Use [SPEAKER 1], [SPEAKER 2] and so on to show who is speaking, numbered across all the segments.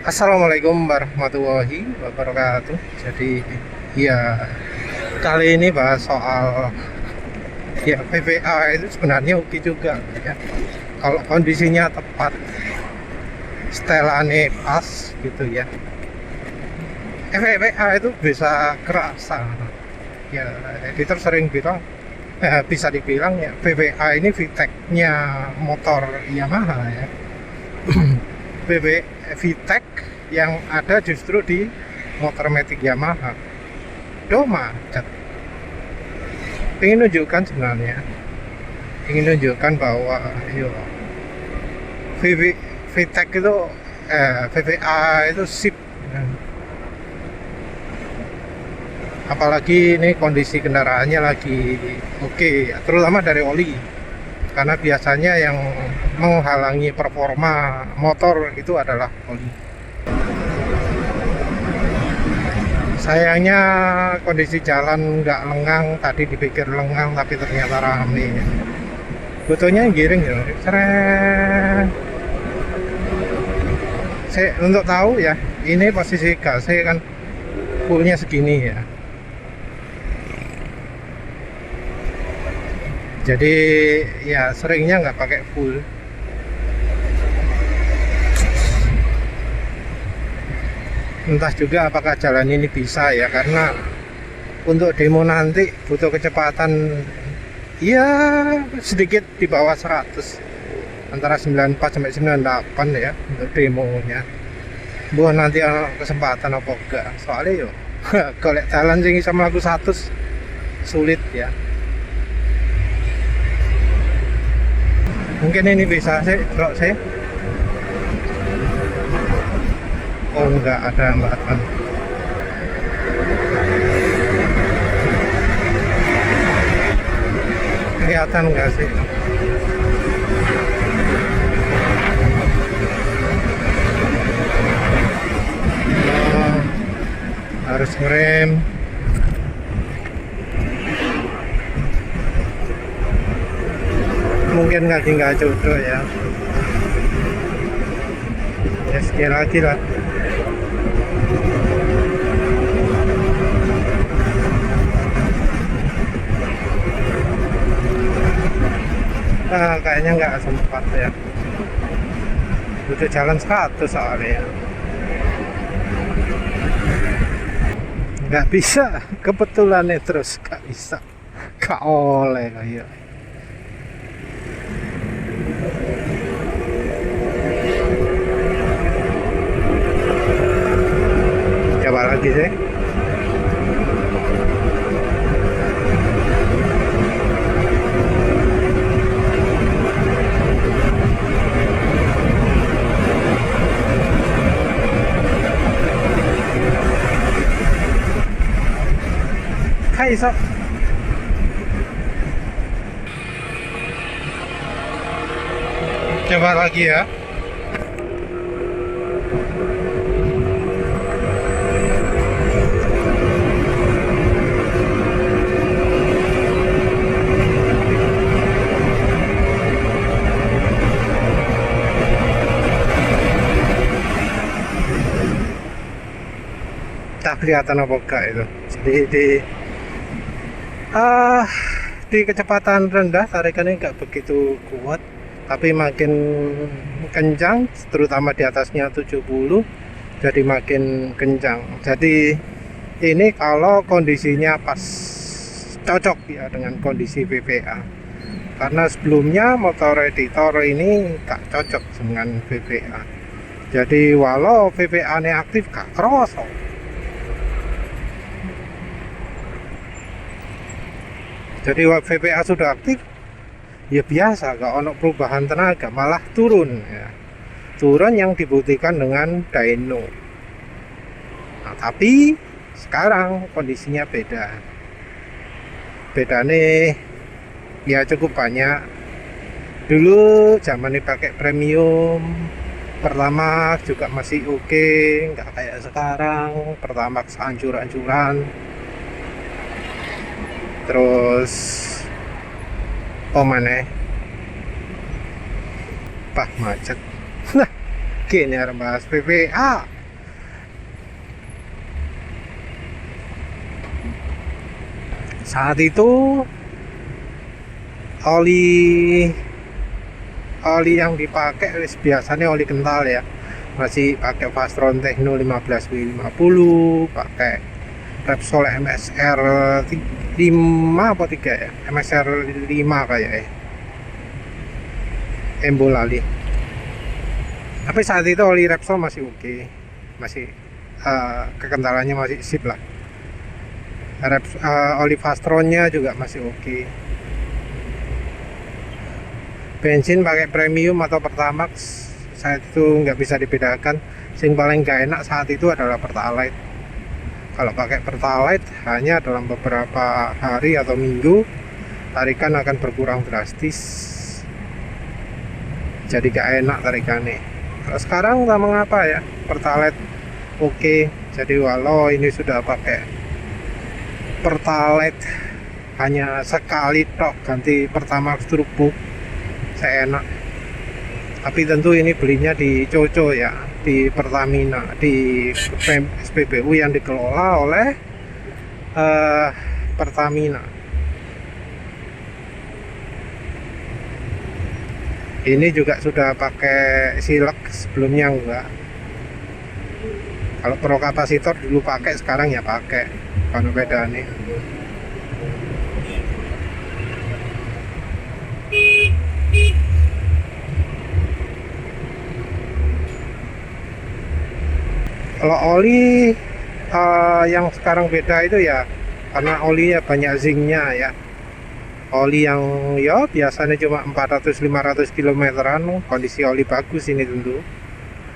[SPEAKER 1] Assalamualaikum warahmatullahi wabarakatuh. Jadi ya kali ini bahas soal ya PPA itu sebenarnya oke juga ya. Kalau kondisinya tepat, setelannya pas gitu ya. PPA itu bisa kerasa. Ya editor sering bilang bisa dibilang ya PPA ini VTEC-nya motor Yamaha ya. VTEC yang ada justru di motor Matic Yamaha. Macet. Ingin nunjukkan sebenarnya, ingin nunjukkan bahwa VTEC itu VVA itu sip. Apalagi ini kondisi kendaraannya lagi oke, terutama dari oli. Karena biasanya yang menghalangi performa motor itu adalah oli. Sayangnya kondisi jalan nggak lengang, tadi dipikir lengang tapi ternyata rame. Butuhnya giring ya, seret. Saya untuk tahu ya, ini posisi gasnya kan fullnya segini ya. Jadi ya seringnya nggak pakai full. Entah juga apakah jalan ini bisa ya, karena untuk demo nanti butuh kecepatan ya sedikit di bawah 100, antara 94 sampai 98 ya untuk demonya. Buat nanti ada kesempatan apa enggak, soalnya yo golek jalan sing iso mlaku 100 sulit ya. Mungkin ini bisa sih, bro sih. Oh enggak ada hambatan. Kelihatan enggak sih? Oh, harus ngerem. Mungkin nggak jodoh ya. Ya sekali lagi lah. Nah, kayaknya nggak sempat ya. Butuh jalan 100 soalnya ya. Nggak bisa, kebetulan nih terus nggak bisa. Nggak oleh kayak. Coba lagi sih. Hai sok. Coba lagi ya. Tak kelihatan apa enggak itu. Jadi ah di kecepatan rendah tarikannya nggak begitu kuat, tapi makin kencang, terutama di atasnya 70 jadi makin kencang. Jadi ini kalau kondisinya pas cocok ya dengan kondisi VVA, karena sebelumnya motor editor ini nggak cocok dengan VVA. Jadi walau VVA nya aktif gak kerosok. Jadi VPA sudah aktif ya biasa, gak ono perubahan tenaga, malah turun ya. Turun yang dibuktikan dengan dyno. Nah, tapi sekarang kondisinya beda. Beda nih ya cukup banyak. Dulu zaman ini pakai premium, pertama juga masih oke, nggak kayak sekarang. Pertama hancur-hancuran. Terus mana macet. Nah, oke nih bahas PPA. Saat itu oli yang dipakai biasanya oli kental ya, masih pakai Fastron Techno 15W50, pakai Repsol MSR 5 apa 3 ya, MSR 5 kayak ya, Embolali. Tapi saat itu oli Repsol masih oke, masih kekentalannya masih sip lah. Oli Fastronnya juga masih oke. Bensin pakai premium atau Pertamax saat itu nggak bisa dibedakan. Yang paling nggak enak saat itu adalah Pertalite. Kalau pakai Pertalite hanya dalam beberapa hari atau minggu tarikan akan berkurang drastis, jadi gak enak tarikannya. Kalau sekarang tak mengapa ya, Pertalite oke. Jadi walau ini sudah pakai Pertalite hanya sekali tok ganti Pertamax turbo, saya enak. Tapi tentu ini belinya di Coco ya, di Pertamina, di SPBU yang dikelola oleh Pertamina. Ini juga sudah pakai silek, sebelumnya enggak. Kalau pro kapasitor dulu pakai, sekarang ya pakai. Kalau beda nih. Kalau oli yang sekarang beda itu ya karena olinya banyak zincnya ya. Oli yang ya biasanya cuma 400-500 kilometeran, kondisi oli bagus ini tentu.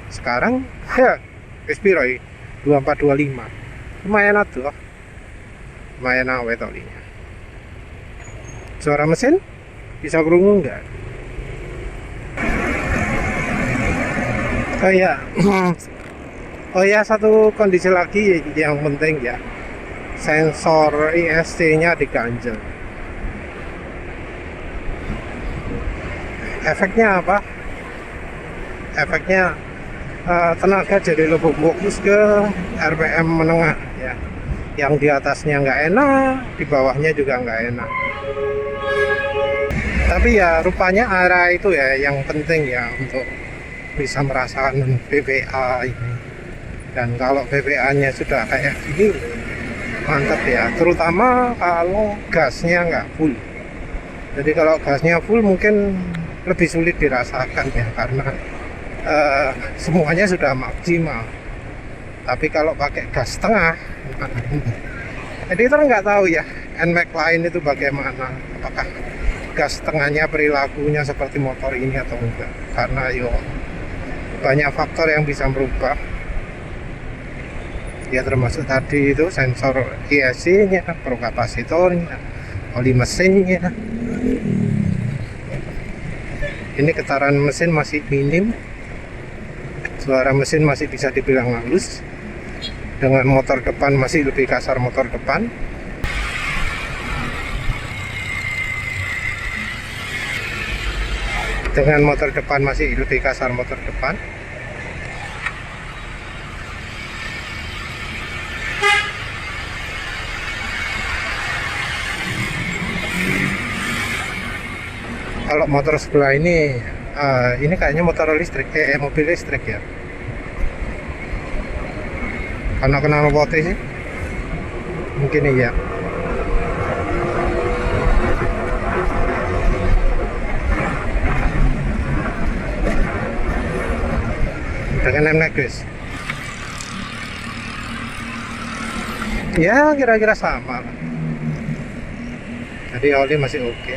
[SPEAKER 1] Sekarang ya Espiroi 2425 lumayan tuh, lumayan awet olinya. Suara mesin bisa kerungu nggak? Oh ya. Oh ya, satu kondisi lagi yang penting ya, sensor ISC-nya diganjel. Efeknya apa? Efeknya tenaga jadi lebih fokus ke RPM menengah ya. Yang di atasnya nggak enak, di bawahnya juga nggak enak. Tapi ya rupanya arah itu ya yang penting ya untuk bisa merasakan PPA ini. Dan kalau PPA-nya sudah kayak gini, mantap ya. Terutama kalau gasnya nggak full. Jadi kalau gasnya full mungkin lebih sulit dirasakan ya, karena semuanya sudah maksimal. Tapi kalau pakai gas setengah, editor nggak tahu ya NMAX lain itu bagaimana. Apakah gas setengahnya perilakunya seperti motor ini atau enggak? Karena banyak faktor yang bisa merubah. Ya termasuk tadi itu sensor ISC-nya, pro kapasitornya, oli mesinnya. Ini getaran mesin masih minim, suara mesin masih bisa dibilang halus. Dengan motor depan masih lebih kasar motor depan. Dengan motor depan masih lebih kasar motor depan. Kalau motor sebelah ini kayaknya motor listrik, mobil listrik ya. Karena kenal potnya sih, mungkin iya. Dengan MX guys. Ya kira-kira sama lah. Jadi oli masih oke.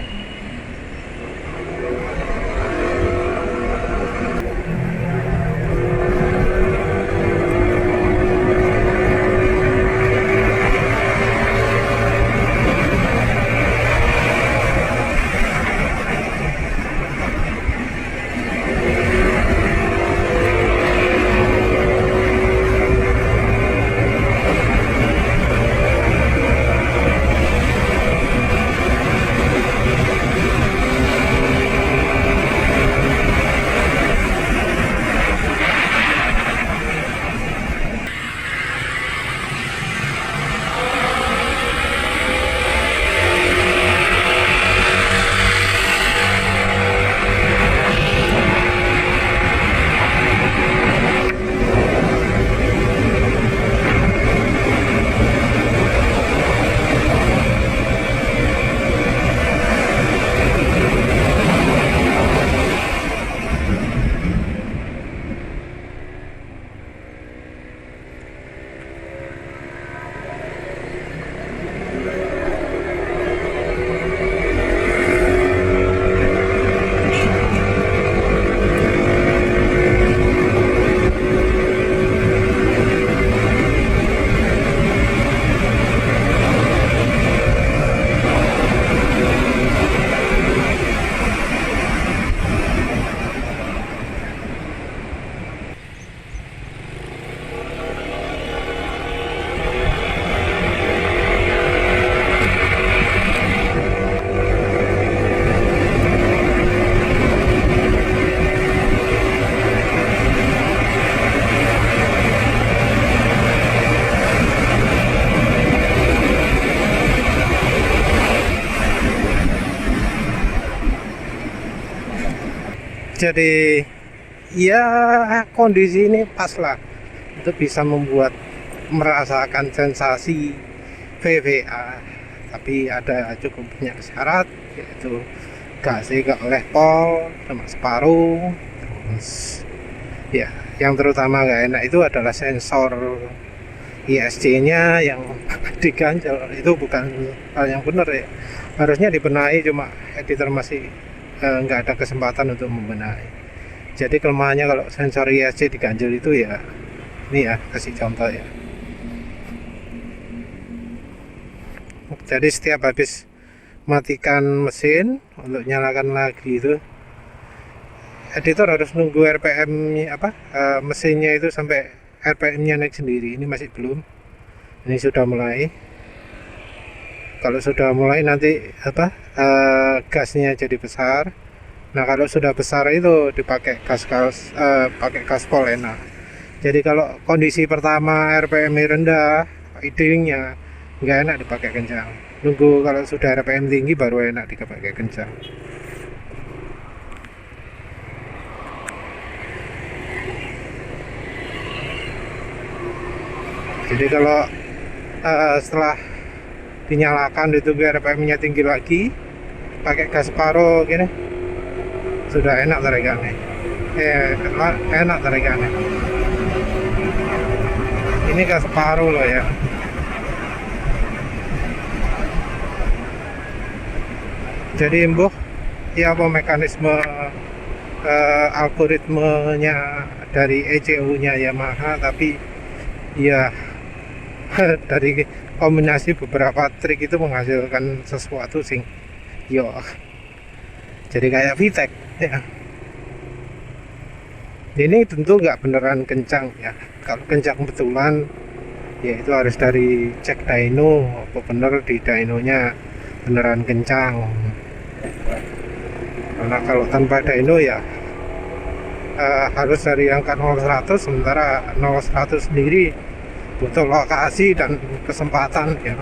[SPEAKER 1] Jadi ya kondisi ini pas lah itu bisa membuat merasakan sensasi VVA, tapi ada cukup banyak syarat, yaitu gasnya gak oleh pol sama separuh. Terus ya yang terutama gak enak itu adalah sensor ISC nya yang diganjel. Itu bukan hal yang benar ya, harusnya dibenahi, cuma editor masih nggak ada kesempatan untuk membenahi. Jadi kelemahannya kalau sensor ISC diganjel itu ya, ini ya kasih contoh ya. Jadi setiap habis matikan mesin untuk nyalakan lagi itu, editor harus nunggu RPM mesinnya itu sampai RPM nya naik sendiri. Ini masih belum, ini sudah mulai. Kalau sudah mulai nanti gasnya jadi besar. Nah kalau sudah besar itu dipakai pakai gaspol enak. Jadi kalau kondisi pertama RPM rendah, idlingnya nggak enak dipakai kencang. Nunggu kalau sudah RPM tinggi baru enak dipakai kencang. Jadi kalau setelah dinyalakan ditunggu RPM nya tinggi lagi, pakai gas separuh gini, sudah enak tarikannya. Enak tarikannya. Ini gas separuh loh ya. Jadi ya apa mekanisme algoritmenya dari ECU nya Yamaha, tapi ya dari kombinasi beberapa trik itu menghasilkan sesuatu sing yo jadi kayak VTEC ya. Ini tentu nggak beneran kencang ya. Kalau kencang betulan ya itu harus dari cek dyno, apa bener di dynonya beneran kencang. Karena kalau tanpa dyno ya harus dari angka 0-100, sementara 0-100 sendiri butuh lokasi dan kesempatan ya.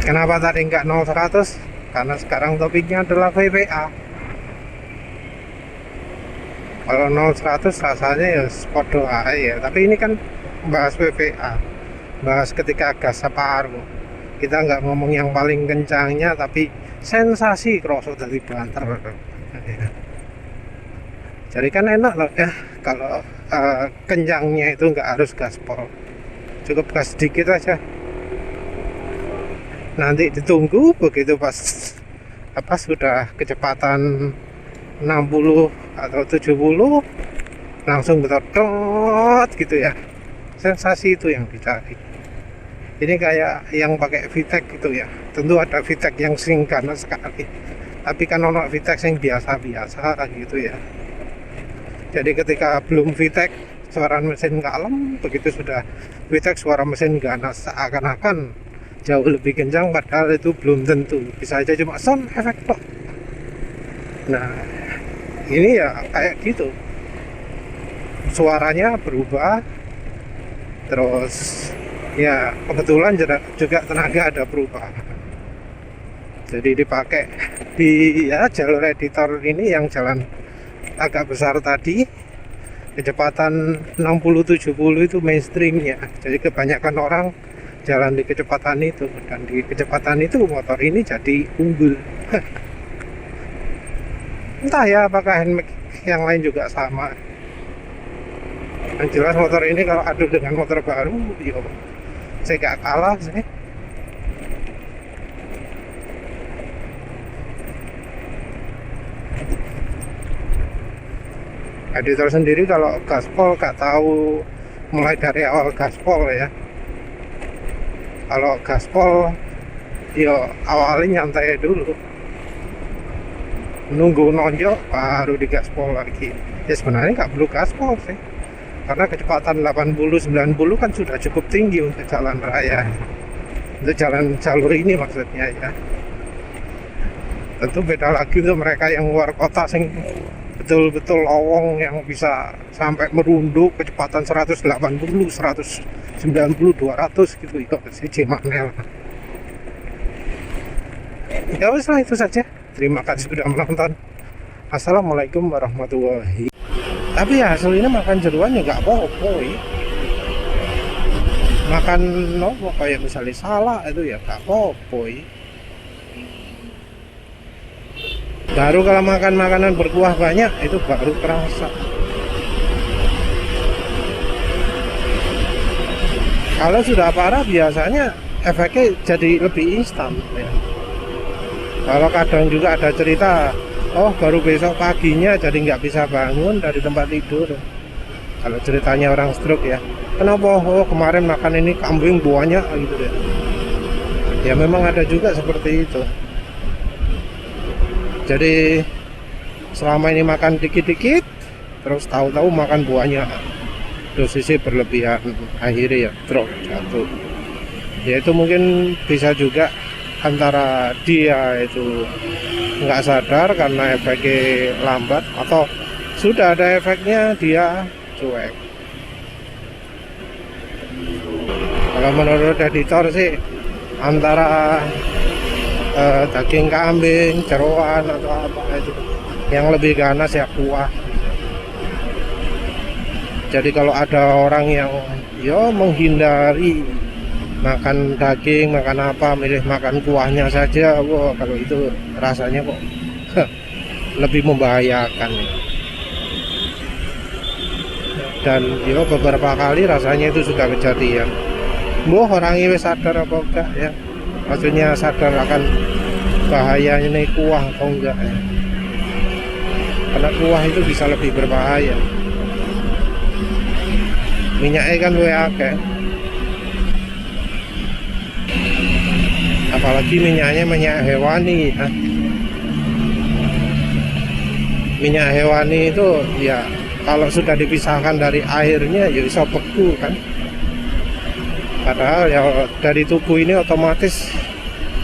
[SPEAKER 1] Kenapa tadi nggak 0-100? Karena sekarang topiknya adalah VVA. Kalau 0-100 rasanya ya podo ya, tapi ini kan bahas VVA, bahas ketika gas separuh. Kita nggak ngomong yang paling kencangnya, tapi sensasi kerosot dari banter. Jadi kan enak loh ya kalau kencangnya itu nggak harus gaspol, cukup gas sedikit aja. Nanti ditunggu begitu pas sudah kecepatan 60 atau 70 langsung betodot gitu ya. Sensasi itu yang dicari. Ini kayak yang pakai VTEC gitu ya. Tentu ada VTEC yang ganas sekali, tapi kan ono VTEC yang biasa-biasa gitu ya. Jadi ketika belum VTEC suara mesin kalem, begitu sudah VTEC suara mesin ganas, seakan-akan jauh lebih kencang, padahal itu belum tentu, bisa aja cuma sound effect kok. Nah ini ya kayak gitu, suaranya berubah, terus ya kebetulan juga tenaga ada berubah. Jadi dipakai di ya jalur editor ini yang jalan agak besar tadi, kecepatan 60-70 itu mainstreamnya. Jadi kebanyakan orang jalan di kecepatan itu, dan di kecepatan itu motor ini jadi unggul. Entah ya apakah NMAX yang lain juga sama. Yang jelas motor ini kalau adu dengan motor baru, yo saya gak kalah sih. Editor sendiri kalau gaspol gak tahu mulai dari awal gaspol ya. Kalau gaspol yo awalnya nyantai dulu, nunggu nonjok baru digaspol lagi. Ya sebenarnya nggak perlu gaspol sih, karena kecepatan 80-90 kan sudah cukup tinggi untuk jalan raya, untuk jalan jalur ini maksudnya ya. Tentu beda lagi untuk mereka yang luar kota sing betul-betul lowong, yang bisa sampai merunduk kecepatan 180, 190, 200 gitu, itu si Manel. Ya wes lah, itu saja. Terima kasih sudah menonton. Assalamualaikum warahmatullahi. Tapi ya aslinya makan jeruan ya gak apa-apa ya. Makan nopo kayak misalnya salak itu ya gak apa-apa ya. Baru kalau makan makanan berkuah banyak itu baru terasa. Kalau sudah parah biasanya efeknya jadi lebih instan ya. Kalau kadang juga ada cerita, oh baru besok paginya jadi nggak bisa bangun dari tempat tidur. Kalau ceritanya orang stroke ya, kenapa? Oh kemarin makan ini kambing buahnya gitu deh. Ya memang ada juga seperti itu. Jadi selama ini makan dikit-dikit, terus tahu-tahu makan buahnya dosisnya berlebihan, akhirnya ya drop jatuh. Ya itu mungkin bisa juga antara dia itu nggak sadar karena efeknya lambat, atau sudah ada efeknya dia cuek. Kalau menurut editor sih antara daging kambing, jeroan atau apa itu yang lebih ganas ya kuah. Jadi kalau ada orang yang ya menghindari makan daging, makan apa, milih makan kuahnya saja, wah kalau itu rasanya kok lebih membahayakan. Dan ya beberapa kali rasanya itu sudah kejadian. Orangnya wis sadar apa enggak ya? Maksudnya sadar akan bahayanya nih kuah atau enggak ya? Karena kuah itu bisa lebih berbahaya. Minyaknya kan akeh. Apalagi minyaknya minyak hewani ya. Minyak hewani itu ya kalau sudah dipisahkan dari airnya ya bisa beku kan. Padahal ya dari tubuh ini otomatis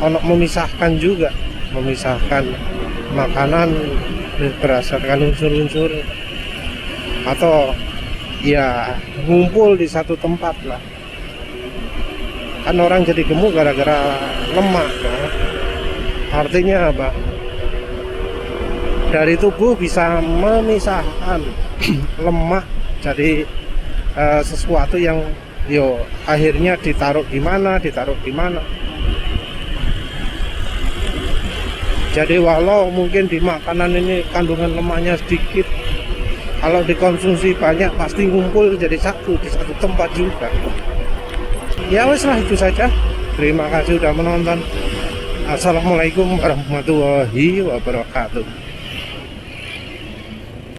[SPEAKER 1] memisahkan juga, memisahkan makanan berdasarkan unsur-unsur, atau ya ngumpul di satu tempat lah. Kan orang jadi gemuk gara-gara lemak kan? Artinya apa? Dari tubuh bisa memisahkan lemak jadi sesuatu yang akhirnya ditaruh di mana. Jadi walau mungkin di makanan ini kandungan lemaknya sedikit, kalau dikonsumsi banyak pasti ngumpul jadi satu di satu tempat juga. Ya wes lah, itu saja. Terima kasih sudah menonton. Assalamualaikum warahmatullahi wabarakatuh.